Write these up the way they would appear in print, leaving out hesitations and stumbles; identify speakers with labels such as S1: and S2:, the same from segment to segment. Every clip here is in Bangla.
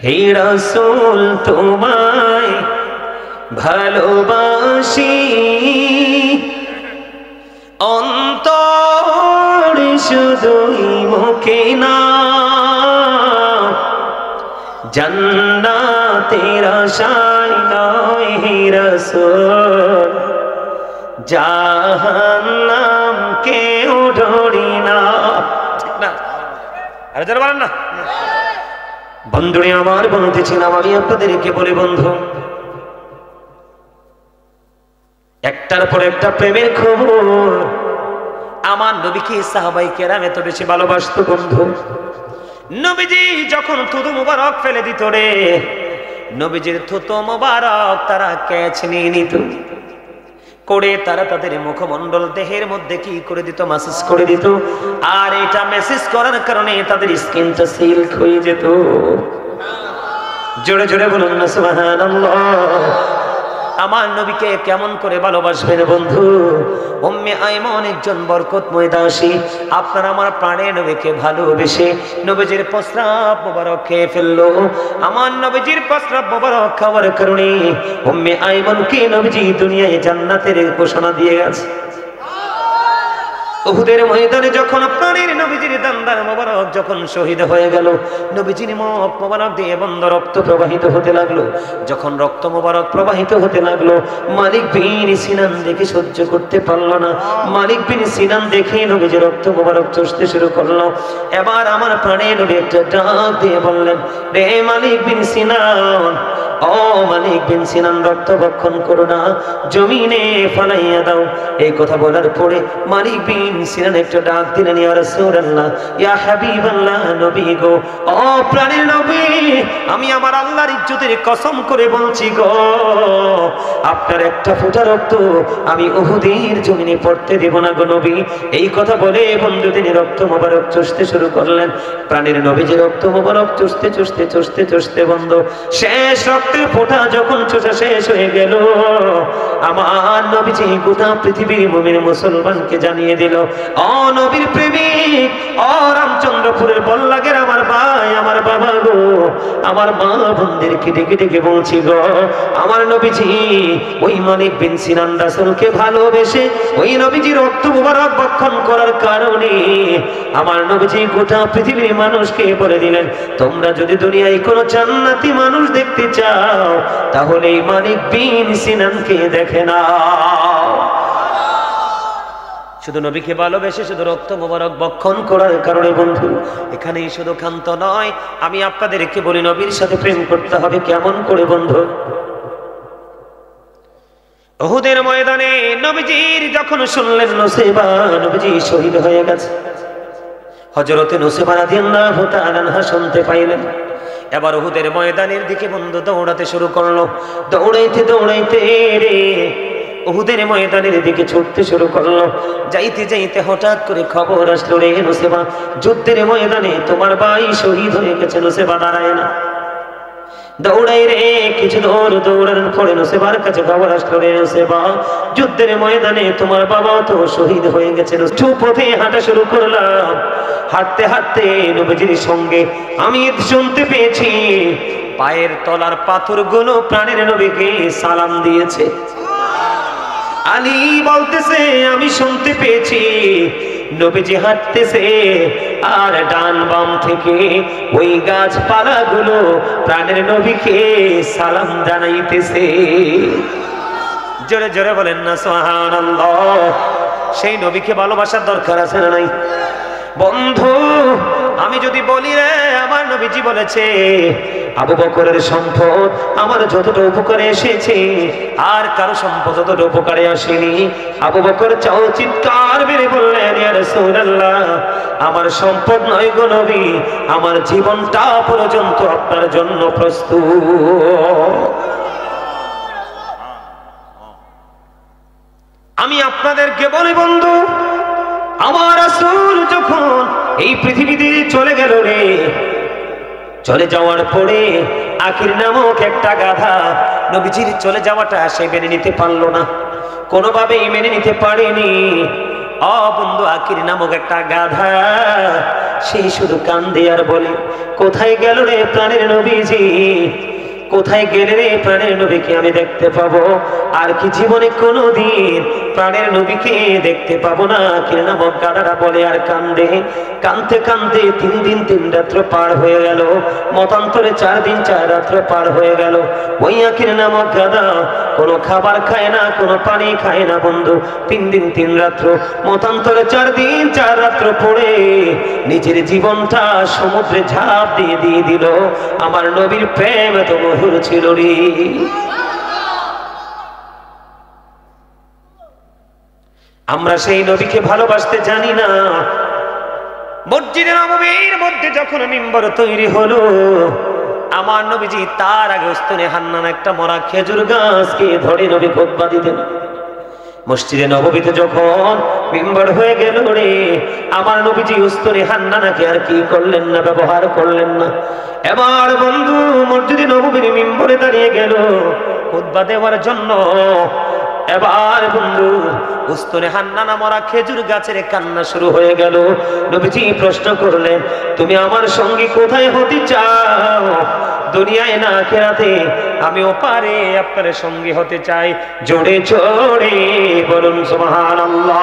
S1: হে রাসূল তোমায় ভালোবাসি, অন্তর শুধুই মুখে না, জান্নাতের আশায় নয় হে রাসূল, জাহান্নাম কেউ ডরি না। ঠিক না? আরে যারা বলেন না বন্ধুরে আমার, বলতেছিলাম আমি আপনাদেরকে বলি বন্ধু, একটার পর একটা প্রেমের খবর। আমার নবীকে সাহাবায়ে কেরাম এত বেশি ভালোবাসতো বন্ধু, নবীজি যখন থুতু মুবারক ফেলে দিত রে, নবীজির থুতু মুবারক তারা ক্যাচ নিয়ে নিত করে, তারা তাদের মুখমণ্ডল দেহের মধ্যে কি করে দিত, ম্যাসেজ করে দিত। আর এটা মেসেজ করার কারণে তাদের স্কিনটা সিল্ক হয়ে যেত। জোরে জোরে বলুন না সুবহানাল্লাহ। আমার নবীকে কেমন করে ভালোবাসবেন বন্ধু? উম্মে আইমান একজন বরকতময় দাসী, আপনার আমার প্রাণের নবীকে ভালোবেসে নবীজির প্রস্রাব মোবারক খেয়ে ফেললো। আমার নবীজির প্রস্রাব মোবারক খাওয়ার কারণে উম্মে আইমানকে নবীজি দুনিয়ায় জান্নাতের ঘোষণা দিয়ে গেছে। উহুদের ময়দানে যখন প্রাণের নবীজির দান্দার মোবারক যখন শহীদ হয়ে গেল, নবীজির মুখ মোবারক দিয়ে বন্ধ রক্ত প্রবাহিত হতে লাগলো। যখন রক্ত মোবারক প্রবাহিত হতে লাগলো, মালিক বিন সিনান দেখে সহ্য করতে পারলো না। মালিক বিন সিনান দেখে নবীজির রক্ত মোবারক চষতে শুরু করলো। এবার আমার প্রাণের নবী একটা ডাক দিয়ে বললেন, রে মালিক বিন সিনান, ও মালিক বিন সিনান, রক্ত ভক্ষণ করো না, জমিনে ফালাইয়া দাও। এই কথা বলার পরে মালিক বিন সিনান একটু ডাক দিলেন, ইয়া রাসূলুল্লাহ, ইয়া হাবিবাল্লাহ, নবী গো, ও প্রাণের নবী, আমি আমার আল্লাহর ইজ্জতের কসম করে বলছি গো, আপনার একটা ফোঁটা রক্ত আমি উহুদের জমিনে পড়তে দেব না গো নবী। এই কথা বলে বন্ধু তিনি রক্ত মোবারক চষতে শুরু করলেন। প্রাণের নবী যে রক্ত মোবারক চষতে চষতে চষতে চষতে বন্ধু শেষ রক্তের ফোঁটা যখন চষা শেষ হয়ে গেল, আমার নবীজি গোটা পৃথিবীর মুমিন মুসলমানকে জানিয়ে দিল, ও নবীর প্রেমিক, ও রামচন্দ্রপুরের বল্লাগের আমার ভাই, আমার বাবা গো, আমার মা বোনদেরকে ডেকে ডেকে বলছি গো, আমার নবীজি ওই মালিক বিন সিনান রাসূলকে ভালোবেসে ওই নবীজি রক্ত মুবারক ভক্ষণ করার কারণে আমার নবীজি গোটা পৃথিবীর মানুষকে বলে দিলেন, তোমরা যদি দুনিয়ায় কোনো জান্নাতি মানুষ দেখতে চাও তাহলে এই মালিক বিন সিনানকে দেখে নাও। শুধু নবীকে ভালোবেসে শুধু রক্ত মোবারক ভক্ষণ করার কারণে বন্ধু এখানেই শুধু ক্ষান্ত নয়, আমি আপনাদেরকে বলি নবীর সাথে প্রেম করতে হবে কেমন করে বন্ধু? উহুদের ময়দানে নবীজির যখন শুনলেন নুসেবা নবীজি শহীদ হয়ে গেছে, হযরতে নুসেবা রাদিয়াল্লাহু তাআলা আনহা শুনতে পাইলেন। এবার উহুদের ময়দানের দিকে বন্ধু দৌড়াতে শুরু করলো। দৌড়াইতে দৌড়াইতে রে উহুদের ময়দানের দিকে ছুটতে শুরু করলো। যাইতে যাইতে হঠাৎ করে খবর আসলো, রে নুসেবা, যুদ্ধের ময়দানে তোমার ভাই শহীদ হয়ে গেছে। নুসেবা দাঁড়ায় না, দৌড়াই রে কিছু দৌড় দৌড়ানোর পরে নুসেবার কাছে খবর আসলো, রে নুসেবা, যুদ্ধের ময়দানে তোমার বাবা তো শহীদ হয়ে গেছে। পথে হাঁটা শুরু করলাম, হাঁটতে হাঁটতে নবীজির সঙ্গে আমি শুনতে পেয়েছি পায়ের তলার পাথরগুলো প্রাণের নবীকে সালাম দিয়েছে। আলী বলতেছে আমি শুনতে পেয়েছি নবীজি হাঁটতেছে আর ডান বাম থেকে ওই গাছপালাগুলো প্রাণের নবীকে সালাম জানাইতেছে। জোরে জোরে বলেন না সুবহানাল্লাহ। সেই নবীকে ভালোবাসার দরকার আছে না নাই বন্ধু? আমি যদি বলি রে আমার নবীজি বলেছে আবু বকরের সম্পদ আমার যতটা উপকারে এসেছে আর কারো সম্পদ যতটা উপকারে আসেনি। আবু বকর চাও চিৎকার মেরে বললেন, ইয়া রাসূলুল্লাহ, আমার সম্পদ নয় গো নবী, আমার জীবনটা পর্যন্ত আপনার জন্য প্রস্তুত। আমি আপনাদেরকে বলি বন্ধু, আমার রাসূল যখন এই পৃথিবীতে চলে গেল রে, চলে যাওয়ার পরে আখির নামক একটা গাধা নবীজির চলে যাওয়াটা সে মেনে নিতে পারলো না, কোনোভাবেই মেনে নিতে পারেনি। বন্ধু আখির নামক একটা গাধা সেই শুধু কান্দে আর বলে, কোথায় গেল রে প্রাণের নবীজি, কোথায় গেলে রে প্রাণের নবীকে আমি দেখতে পাবো? আর কি জীবনে কোনোদিন প্রাণের নবীকে দেখতে পাবো না? কিরে নামক গাদাটা বলে আর কান্দে। কান্দতে কান্দতে 3 দিন 3 রাত্র পার হয়ে গেল, মতান্তরে 4 দিন 4 রাত্র পার হয়ে গেল। ওই আকির নামক গাদা কোনো খাবার খায় না, কোনো পানি খায় না বন্ধু। 3 দিন 3 রাত্র, মতান্তরে 4 দিন 4 রাত্র পড়ে নিজের জীবনটা সমুদ্রে ঝাঁপ দিয়ে দিল। আমার নবীর প্রেম এত মধুর ছিল রে। আমরা সেই নবীকে ভালোবাসতে জানি না। মসজিদে নববীর মধ্যে যখন মিম্বর তৈরি হলো, আমার নবীজি তার আগে উস্তনে হান্নান একটা মরা খেজুর গাছকে ধরে নবী খুতবা দিতেন। মসজিদে নববীতে যখন মিম্বর হয়ে গেল রে, আমার নবীজি উস্তনে হান্নানাকে আর কি করলেন না, ব্যবহার করলেন না। এবার বন্ধু মসজিদে নববীর মিম্বরে দাঁড়িয়ে গেল খুতবা দেওয়ার জন্য। এবার বন্ধু উস্তনে হান্নানা মরা খেজুর গাছের কান্না শুরু হয়ে গেল। নবীজি প্রশ্ন করলেন, তুমি আমার সঙ্গী কোথায় হতে চাও? দুনিয়ায় না আখিরাতে? আমি ওপারে আপনার সঙ্গী হতে চাই। জোরে জোরে বলুন সুবহানাল্লাহ।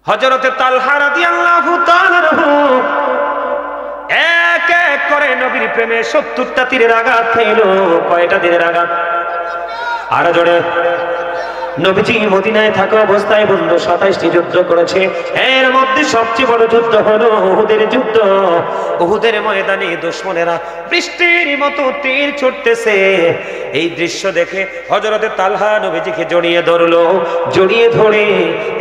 S1: হযরতে তালহা রাদিয়াল্লাহু তাআলা এক এক করে নবীর প্রেমে 70টা তীরের আঘাত খাইল। কয়টা তীরের আঘাত? আরো জোরে। নবীজি মদিনায় থাকা অবস্থায় বন্ধু 27টি যুদ্ধ করেছে। এর মধ্যে সবচেয়ে বড় যুদ্ধ হলো উহুদের যুদ্ধ। উহুদের ময়দানে দুশমনেরা বৃষ্টির মতো তীর ছুটতেছে। এই দৃশ্য দেখে হযরতে তালহা নবীজিকে জড়িয়ে ধরলো। জড়িয়ে ধরে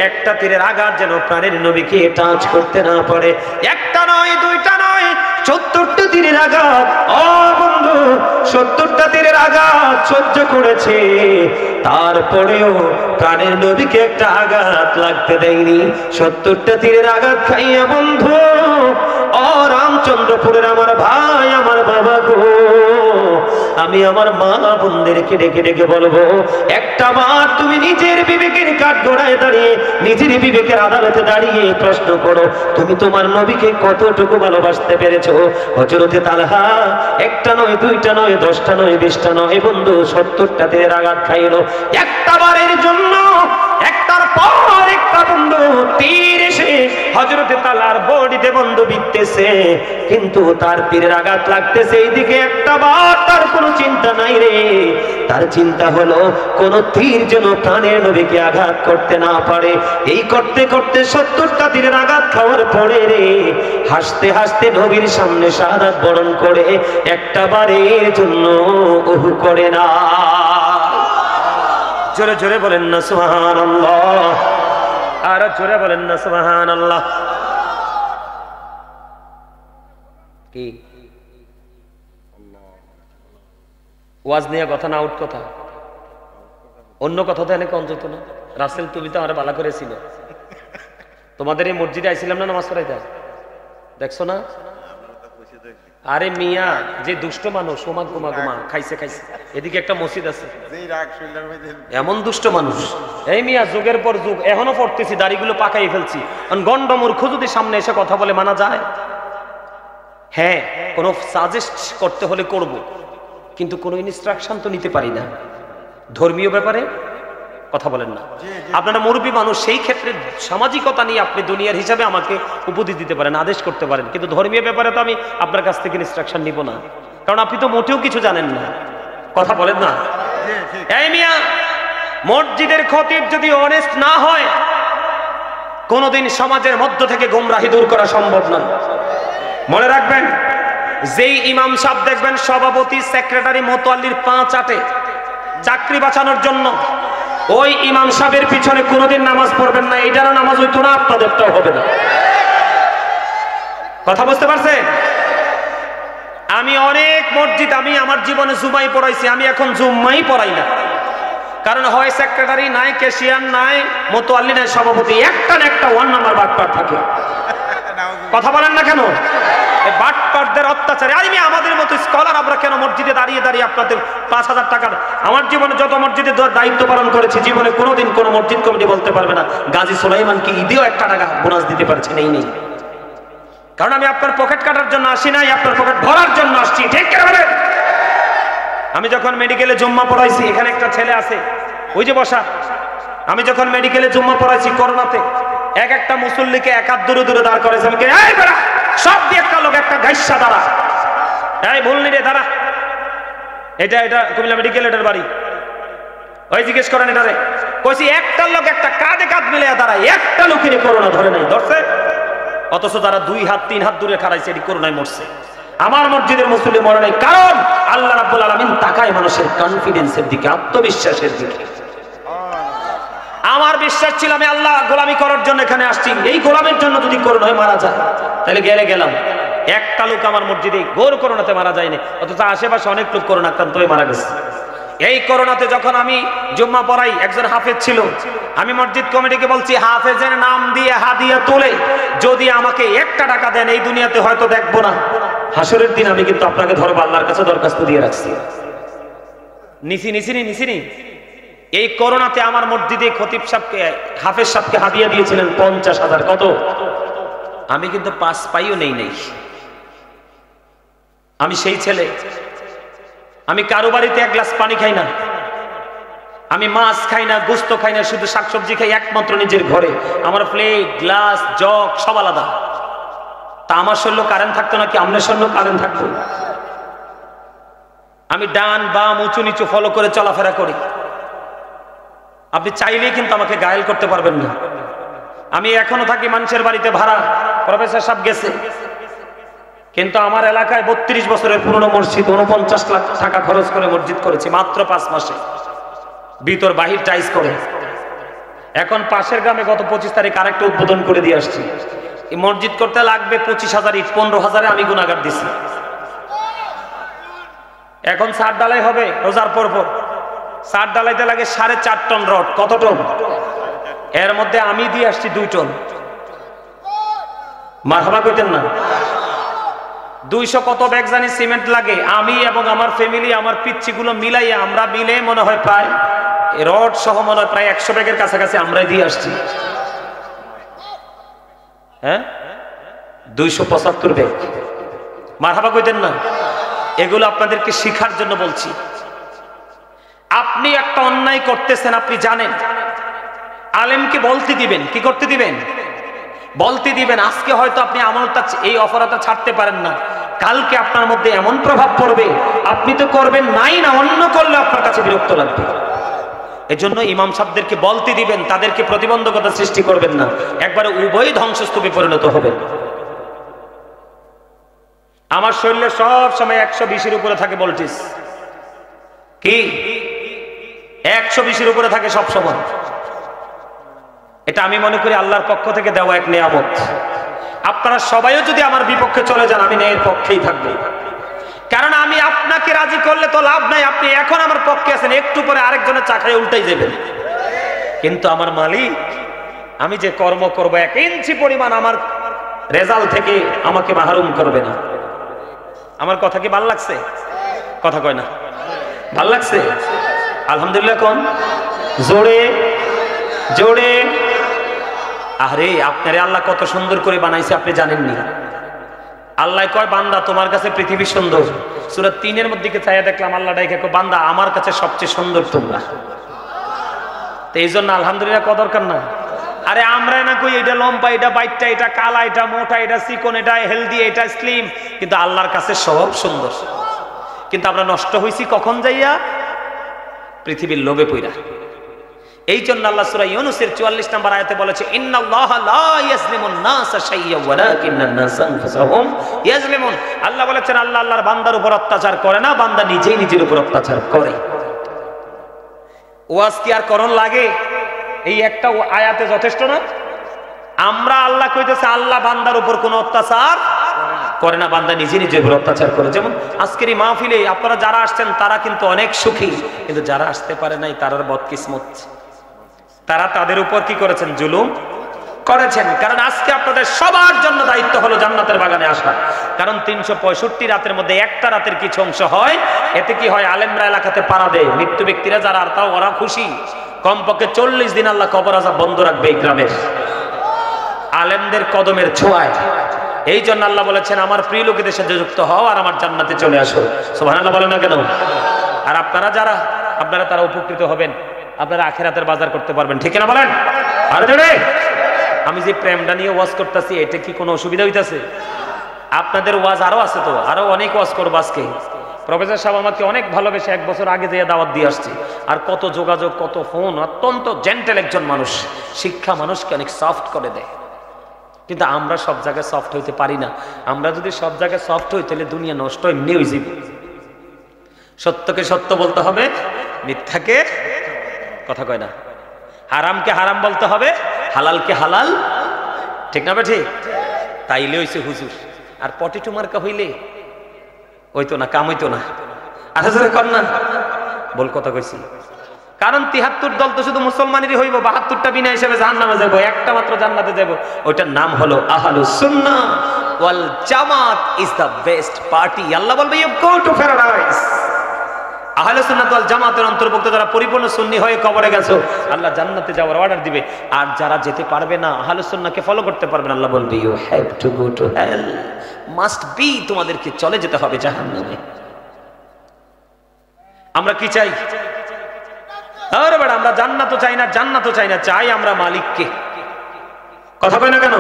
S1: একটা তীরের আঘাত যেন প্রাণের নবীকে টাচ করতে না পারে। একটা নয়, দুইটা নয়, 70টা তীরের আঘাত। ও বন্ধু, 70টা তীরের আঘাত সহ্য করেছে, তারপরেও প্রাণের নবীকে একটা আঘাত লাগতে দেয়নি। 70টা তীরের আঘাত খাইয়া বন্ধু, ও রামচন্দ্রপুরের আমার ভাই, আমার বাবা গো, আমি আমার মা বোনদেরকে ডেকে ডেকে বলবো, একটা বার তুমি নিজের বিবেকের কাঠগড়ায় দাঁড়িয়ে, নিজের বিবেকের আদালতে দাঁড়িয়ে প্রশ্ন করো, তুমি তোমার নবীকে কতটুকু ভালোবাসতে পেরেছো? হযরতে তালহা একটা নয়, দুইটা নয়, 10টা নয়, 20টা নয় বন্ধু, 70টা তীরের আঘাত খাইলো। একটা বারের জন্য একটার পর একটা বন্ধু তীর এসে হযরতে তালহার বডিতে বন্ধু বিঁধতেছে, কিন্তু তার তীরের আঘাত লাগতেছে এইদিকে। একটা বার তার কোনো চিন্তা নাই রে। তার চিন্তা হলো কোন তীর যেন প্রাণের নবীকে আঘাত করতে না পারে। এই করতে করতে 70টা তীরের আঘাত খাওয়ার পরে রে, হাসতে হাসতে নবীর সামনে শাহাদাত বরণ করে একটা বারের জন্য ওহু করে না। জোরে জোরে বলেন না সুবহানাল্লাহ। আর জোরে বলেন না সুবহানাল্লাহ। কি ওয়াজ নিয়ে কথা না, আউট কথা, অন্য কথা তো এনে কম যেত না। রাসেল তুমি তো আমার বালা করেছিল। তোমাদের এই মসজিদে আইছিলাম না নামাজ পড়াইতে, দেখছো না? আরে মিয়া, যে দুষ্ট মানুষ, ওমা গুমা গুমা খাইছে খাইছে। এদিকে একটা মসজিদ আছে, এমন দুষ্ট মানুষ। এই মিয়া, যুগের পর যুগ এখনো পড়তেছি, দাড়িগুলো পাকাই ফেলছি। গন্ড মূর্খ যদি সামনে এসে কথা বলে মানা যায়? হ্যাঁ, কোনো সাজেস্ট করতে হলে করব, কিন্তু কোনো ইনস্ট্রাকশন তো নিতে পারি না। ধর্মীয় ব্যাপারে কথা বলেন না। আপনারা মুরব্বী মানুষ, সেই ক্ষেত্রে সামাজিকতা নিয়ে আপনি দুনিয়ার হিসাবে আমাকে উপদেশ দিতে পারেন, আদেশ করতে পারেন, কিন্তু ধর্মীয় ব্যাপারে তো আমি আপনার কাছ থেকে ইনস্ট্রাকশন নিব না, কারণ আপনি তো মোটেও কিছু জানেন না। কথা বলেন না। এই মিয়া, মসজিদের খতিব যদি অনেস্ট না হয়, কোনোদিন সমাজের মধ্য থেকে গোমরাহি দূর করা সম্ভব নয়। মনে রাখবেন, যেই ইমাম সাহেব দেখবেন সভাপতি, সেক্রেটারি, মোতাল্লির পা চাটে চাকরি বাঁচানোর জন্য, ওই ইমাম সাহেবের পিছনে কোনোদিন নামাজ পড়বেন না। এটারও নামাজ হইতো না, আপনাদেরটাও হবে না। কথা বুঝতে পারছেন? আমি অনেক মসজিদ, আমি আমার জীবনে জুমাই পড়াইছি, আমি এখন জুম্মাই পড়াই না। কারণ হয় সেক্রেটারি নাই, ক্যাশিয়ার নাই, মোতাল্লি নাই, সভাপতি, একটা না একটা ওয়ান নাম্বার বাটপার থাকে। কথা বলেন না কেন? বাটপারদের অত্যাচারে। আমি আমাদের মতো স্কলার আমরা কেন মসজিদে দাঁড়িয়ে দাঁড়িয়ে আপনাদের 5,000 টাকার, আমার জীবনে যত মসজিদে দায়িত্ব পালন করেছি জীবনে কোনোদিন কোনো মসজিদ কমিটি বলতে পারবে না গাজী সুলাইমানকে ঈদেও 1 টাকা বোনাস দিতে পারছে নেই। কারণ আমি আপনার পকেট কাটার জন্য আসি নাই, আপনার পকেট ভরার জন্য আসছি। ঠিক কি বলেন? আমি যখন মেডিকেলে জুম্মা পড়াইছি, এখানে একটা ছেলে আছে ওই যে বসা, আমি যখন মেডিকেলে জুম্মা পড়াইছি করোনাতে, একটা মুসল্লিকে এক হাত দূরে দূরে দাঁড় করেছে। আমি এই বেড়া সব দিয়ে একটা লোক একটা গাইসা দাঁড়া, এই ভুলনি রে দাঁড়া, এটা কুমিল্লা মেডিকেল এটার বাড়ি, ওই জিজ্ঞেস করেন এটারে। কইছি একটা লোক একটা কাঁধে কাঁধ মিলে দাঁড়ায়, একটা লোকের করোনা ধরে নাই, ধরছে। অথচ তারা 2 হাত 3 হাত দূরে খাড়াইছে, এটি করোনায় মরছে। আমার মসজিদের মুসল্লি মরে নাই, কারণ আল্লাহ রাব্বুল আলামিন তাকায় মানুষের কনফিডেন্সের দিকে, আত্মবিশ্বাসের দিকে। আমার বিশ্বাস ছিল আমি আল্লাহ গোলামি করার জন্য এখানে আসছি, এই গোলামের জন্য যদি করোনায় মারা যায় তাহলে গেলাম। একটা লোক আমার মসজিদে ঘোর করোনাতে মারা যায়নি, অথচ আশেপাশে অনেক লোক করোনা আক্রান্ত হয়ে মারা গেছে। এই করোনাতে যখন আমি জুম্মা পড়াই, একজন হাফেজ ছিল, আমি মসজিদ কমিটিকে বলছি হাফেজের নাম দিয়ে হাদিয়া তুলে যদি আমাকে 1 টাকা দেন, এই দুনিয়াতে হয়তো দেখবো না, হাসরের দিন আমি কিন্তু আপনাকে ধরবো, আল্লাহর কাছে দরখাস্ত দিয়ে রাখছি। নিসিনি এই করোনাতে আমার মসজিদে খতিব সাহেবকে, হাফেজ সাহেবকে হাদিয়া দিয়েছিলেন 50,000। কত? আমি কিন্তু 5 পাইও নেই। আমি সেই ছেলে, আমি কারো বাড়িতে 1 গ্লাস পানি খাই না, আমি মাছ খাই না, গোস্ত খাই না, শুধু শাকসবজি খাই একমাত্র নিজের ঘরে। আমার প্লেট, গ্লাস, জগ সব আলাদা। তা আমার শরীরে কারেন্ট থাকতো নাকি আপনার শরীরে কারেন্ট থাকতো? আমি ডান বাম উঁচু নিচু ফলো করে চলাফেরা করি। আপনি চাইলেই কিন্তু আমাকে ঘায়েল করতে পারবেন না। আমি এখনো থাকি মানুষের বাড়িতে ভাড়া, প্রফেসর সাহেব গেছে, কিন্তু আমার এলাকায় 32 বছরের পুরনো মসজিদ, 49 লাখ টাকা খরচ করে মসজিদ করেছি মাত্র 5 মাসে, ভিতর বাহির টাইস করে। এখন পাশের গ্রামে গত 25 তারিখ আরেকটা উদ্বোধন করে দিয়ে আসছি। এই মসজিদ করতে লাগবে 25,000 ইট, 15,000 আমি গুনাগার দিছি। এখন 7 ডালাই হবে রোজার পর্ব, 7 ডালাইতে লাগে 4.5 টন রড। কত টন? এর মধ্যে আমি দিয়ে আসছি 2 টন। মারহাবা কইতেন না? 200 কত ব্যাগ জানি সিমেন্ট লাগে, আমি এবং আমার ফ্যামিলি, আমার পিচ্ছিগুলো মিলাইয়া আমরা মিলে মনে হয় প্রায় রড সহ মনে হয় প্রায় 100 ব্যাগের কাছাকাছি আমরাই দিয়ে আসছি। হ্যাঁ, 275 ব্যাগ। মারহাবা কইতেন না? এগুলো আপনাদেরকে শিখার জন্য বলছি। আপনি একটা অন্যায় করতেছেন, আপনি জানেন, আলেমকে বলতে দিবেন। কি করতে দিবেন? বলতে দিবেন। আজকে হয়তো আপনি আমলটা, এই অপরাধটা ছাড়তে পারেন না, কালকে আপনার মধ্যে এমন প্রভাব পড়বে আপনি তো করবেন নাই না, অন্য করলে আপনার কাছে বিরক্ত লাগবে। এজন্য ইমাম সাহেবদেরকে বলতে দিবেন, তাদেরকে প্রতিবন্ধকতা সৃষ্টি করবেন না, একবারে উভয় ধ্বংসস্তূপে পরিণত হবে। আমার শরীরে সব সময় 120-এর উপরে থাকে ভোল্টেজ। কি 120-এর উপরে থাকে সব সময়? এটা আমি মনে করি আল্লাহর পক্ষ থেকে দেওয়া এক নিয়ামত। আপনারা সবাইও যদি আমার বিপক্ষে চলে যান, আমি ন্যায়ের পক্ষেই থাকবো। কারণ আমি আপনাকে রাজি করলে তো লাভ নাই, আপনি এখন আমার পক্ষে আছেন, একটু পরে আরেকজনের চাকায় উল্টাই যাবেন। কিন্তু আমার মালিক, আমি যে কর্ম করব 1 ইঞ্চি পরিমাণ আমার রেজাল্ট থেকে আমাকে মাহরুম করবে না। আমার কথা কি ভালো লাগছে? কথা কয় না? ভালো লাগছে? আলহামদুলিল্লাহ কোন জোরে জোরে। আরে আপনারে আল্লাহ কত সুন্দর করে বানাইছে আপনি জানেননি? আল্লাহ কয় বান্দা তোমার কাছে পৃথিবী সুন্দর। সূরা 3-এর মধ্যে চাইয়া দেখলাম আল্লাহ ডাইকে কয় বান্দা আমার কাছে সবচেয়ে সুন্দর তোমরা। তো এই জন্য আলহামদুলিল্লাহ কত দরকার না? আরে আমরা না কই এটা লম্বা, এটা বাইটটা, এটা কালা, এটা মোটা, এটা চিকন, এটা হেলদি, এটা স্লিম, কিন্তু আল্লাহর কাছে সব সুন্দর। কিন্তু আমরা নষ্ট হইছি কখন যাইয়া? পৃথিবীর লোভে পইরা। এই জন্য আল্লাহ সূরা ইউনূসের 44 নম্বর আয়াতে বলেছে ইন্নাল্লাহা লা ইয়াজলিমুন নাসা শাইয়্যান ওয়ালাকিন্নান নাসা আনফুসাহুম ইয়াজলিমুন। আল্লাহ বলেছেন আল্লাহ আল্লাহর বান্দার উপর অত্যাচার করে না, বান্দা নিজেই নিজের উপর অত্যাচার করে। ওয়াজ কি আর করণ লাগে? এই একটা আয়াতে যথেষ্ট না? আমরা আল্লাহ কইতেছে আল্লাহ বান্দার উপর কোনো অত্যাচার করে না, বান্দা নিজে নিজের উপর অত্যাচার করে। যেমন আজকের এই মাহফিলে আপনারা যারা আসছেন তারা কিন্তু অনেক সুখী, কিন্তু যারা আসতে পারে নাই তারার বদকিসমত। তারা তাদের উপর কি করেছেন? জুলুম করেছেন। কারণ আজকে আপনাদের সবার জন্য দায়িত্ব হলো জান্নাতের বাগানে আসা। কারণ 365 রাতের মধ্যে একটা রাতের কিছু অংশ হয়, এতে কি হয়, আলেমরা এলাকাতে পাড়া দেয়, মৃত্যু ব্যক্তিরা যারা, আর তাও ওরা খুশি। কমপক্ষে 40 দিন আল্লাহ কবর আযাব বন্ধ রাখবে এই গ্রামের আলেমদের কদমের ছোঁয়ায়। এই জন্য আল্লাহ বলেছেন, আমার প্রিয় লোকেদের সাথে যুক্ত হও আর আমার জান্নাতে চলে আসো। সুবহানাল্লাহ বলেন না কেন? আর আপনারা যারা, আপনারা তারা উপকৃত হবেন, আপনারা আখিরাতের বাজার করতে পারবেন, ঠিক না বলেন? আরে জোরে। আমি যে প্রেমটা নিয়ে ওয়াজ করতেছি, এটা কি কোনো অসুবিধা হইতাছে? আপনাদের ওয়াজ আরো আছে, তো আরো অনেক ওয়াজ করবো আজকে। প্রফেসর সাহেব আমাকে অনেক ভালোবেসে 1 বছর আগে যে দাওয়াত দিয়ে আসছে, আর কত যোগাযোগ, কত ফোন। অত্যন্ত জেন্টেল একজন মানুষ, শিক্ষা মানুষকে অনেক সফট করে দেয়। কিন্তু আমরা সব জায়গায় সফট হইতে পারি না। আমরা যদি সব জায়গায় সফট হই, তাহলে দুনিয়া নষ্ট এমনি হয়ে যাবে। সত্যকে সত্য বলতে হবে, মিথ্যাকে কথা কয় না, হারামকে হারাম বলতে হবে, হালালকে হালাল, ঠিক না? ঠিক। তাইলে হইছে হুজুর। আর পটেটো মার্কা হইলে হইতো না, কাম হইতো না। আচ্ছা কর না, বল কথা কইছি। কারণ 73 দল তো শুধু মুসলমানেরই হইব, 72টা বিনা হিসেবে জাহান্নামে যাব, একটা মাত্র জান্নাতে যাব। ওইটার নাম হলো আহলুস সুন্নাহ ওয়াল জামাত ইজ দ্য বেস্ট পার্টি। আল্লাহ বলবে, ইউ গো টু প্যারাডাইস। আহলুস সুন্নাহ ওয়াল জামাতের অন্তর্ভুক্ত যারা পরিপূর্ণ সুন্নি হয়ে কবরে গেছো, আল্লাহ জান্নাতে যাওয়ার অর্ডার দিবে। আর যারা যেতে পারবে না, আহলুস সুন্নাহকে ফলো করতে পারবে না, আল্লাহ বলবে, you have to go to hell. Must be, তোমাদেরকে চলে যেতে হবে জাহান্নামে। আমরা কি চাই? আরে বেটা, আমরা জান্নাতও চাই না, জান্নাতও চাই না, চাই আমরা মালিককে। কথা কই না কেন?